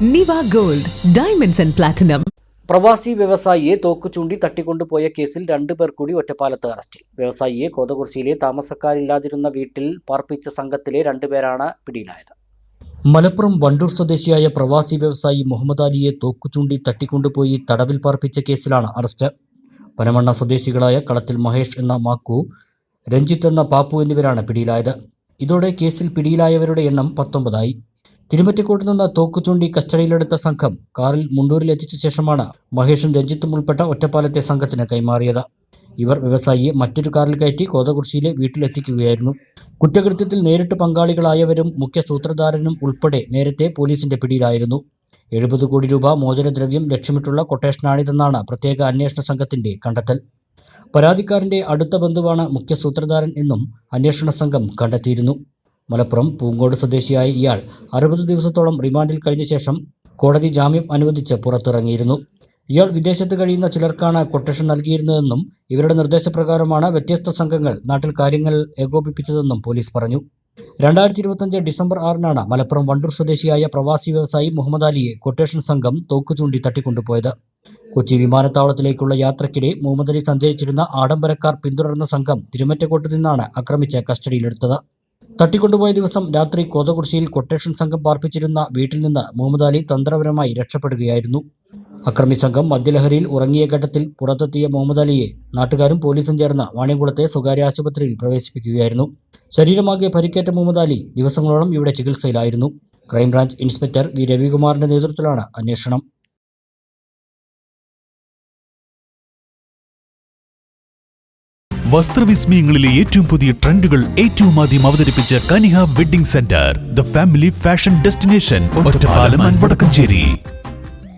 നിവ gold diamonds and platinum. പ്രവാസി വ്യവസായിയെ തോക്കുചൂണ്ടി തട്ടിക്കൊണ്ടുപോയ കേസിൽ 2 പേർ കൂടി ഒറ്റപ്പാലത്ത് അറസ്റ്റിൽ. വ്യവസായിയെ കോതകുർശിയിലെ താമസക്കാരില്ലാതിരുന്ന വീട്ടിൽ പാർപ്പിച്ച സംഘത്തിലെ 2 പേരാണ് പിടിയിലായത്. മലപ്പുറം വണ്ടൂർ സ്വദേശിയായ പ്രവാസി വ്യവസായി മുഹമ്മദ് അലിയെ തോക്കുചൂണ്ടി തട്ടിക്കൊണ്ടുപോയി തടവിൽ പാർപ്പിച്ച കേസിലാണ് അറസ്റ്റ്. പനമണ്ണ സ്വദേശികളായ കളത്തിൽ മഹേഷ് എന്ന മാക്കു, രഞ്ജിത്ത് എന്ന പാപ്പു എന്നിവരാണ് പിടിയിലായത്. ഇതോടെ കേസിൽ പിടിയിലായവരുടെ എണ്ണം 19ആയി. തിരുമറ്റക്കോട്ട് നിന്ന് തോക്കുചൂണ്ടി കസ്റ്റഡിയിലെടുത്ത സംഘം കാറിൽ മുണ്ടൂരിൽ എത്തിച്ച ശേഷമാണ് മഹേഷും രഞ്ജിത്തും ഉൾപ്പെട്ട ഒറ്റപ്പാലത്തെ സംഘത്തിന് കൈമാറിയത്. ഇവർ വ്യവസായിയെ മറ്റൊരു കാറിൽ കയറ്റി കോതകുർശിയിലെ വീട്ടിലെത്തിക്കുകയായിരുന്നു. കുറ്റകൃത്യത്തിൽ നേരിട്ട് പങ്കാളികളായവരും മുഖ്യ സൂത്രധാരനും ഉൾപ്പെടെ നേരത്തെ പോലീസിന്റെ പിടിയിലായിരുന്നു. 70 കോടി രൂപ മോചനദ്രവ്യം ലക്ഷ്യമിട്ടുള്ള കൊട്ടേഷനാണിതെന്നാണ് പ്രത്യേക അന്വേഷണ സംഘത്തിന്റെ കണ്ടെത്തൽ. പരാതിക്കാരന്റെ അടുത്ത ബന്ധുവാണ് മുഖ്യ സൂത്രധാരൻ എന്നും അന്വേഷണ സംഘം കണ്ടെത്തിയിരുന്നു. മലപ്പുറം പൂങ്കോട് സ്വദേശിയായ ഇയാൾ 60 ദിവസത്തോളം റിമാൻഡിൽ കഴിഞ്ഞ ശേഷം കോടതി ജാമ്യം അനുവദിച്ച് പുറത്തിറങ്ങിയിരുന്നു. ഇയാൾ വിദേശത്ത് കഴിയുന്ന ചിലർക്കാണ് കൊട്ടേഷൻ നൽകിയിരുന്നതെന്നും ഇവരുടെ നിർദ്ദേശപ്രകാരമാണ് വ്യത്യസ്ത സംഘങ്ങൾ നാട്ടിൽ കാര്യങ്ങൾ ഏകോപിപ്പിച്ചതെന്നും പോലീസ് പറഞ്ഞു. 2025 ഡിസംബർ 6-നാണ് മലപ്പുറം വണ്ടൂർ സ്വദേശിയായ പ്രവാസി വ്യവസായി മുഹമ്മദ് അലിയെ കൊട്ടേഷൻ സംഘം തോക്കുചൂണ്ടി തട്ടിക്കൊണ്ടുപോയത്. കൊച്ചി വിമാനത്താവളത്തിലേക്കുള്ള യാത്രയ്ക്കിടെ മുഹമ്മദ് അലി സഞ്ചരിച്ചിരുന്ന ആഡംബരക്കാർ പിന്തുടർന്ന സംഘം തിരുമറ്റക്കോട്ട് നിന്നാണ് ആക്രമിച്ച് കസ്റ്റഡിയിലെടുത്തത്. തട്ടിക്കൊണ്ടുപോയ ദിവസം രാത്രി കോതകുർശിയിൽ കൊട്ടേഷൻ സംഘം പാർപ്പിച്ചിരുന്ന വീട്ടിൽ നിന്ന് മുഹമ്മദ് അലി തന്ത്രപരമായി രക്ഷപ്പെടുകയായിരുന്നു. അക്രമി സംഘം മദ്യലഹരിയിൽ ഉറങ്ങിയ ഘട്ടത്തിൽ പുറത്തെത്തിയ മുഹമ്മദ് അലിയെ നാട്ടുകാരും പോലീസും ചേർന്ന് വാണിയംകുളത്തെ സ്വകാര്യ ആശുപത്രിയിൽ പ്രവേശിപ്പിക്കുകയായിരുന്നു. ശരീരമാകെ പരിക്കേറ്റ മുഹമ്മദ് അലി ദിവസങ്ങളോളം ഇവിടെ ചികിത്സയിലായിരുന്നു. ക്രൈംബ്രാഞ്ച് ഇൻസ്പെക്ടർ വി രവികുമാറിന്റെ നേതൃത്വത്തിലാണ് അന്വേഷണം. വസ്ത്രവിസ്മയങ്ങളിലെ ഏറ്റവും പുതിയ ട്രെൻഡുകൾ ഏറ്റവും ആദ്യം അവതരിപ്പിച്ച Kaniha wedding centre, the family fashion destination, Ottapalam and Vadakkanchery.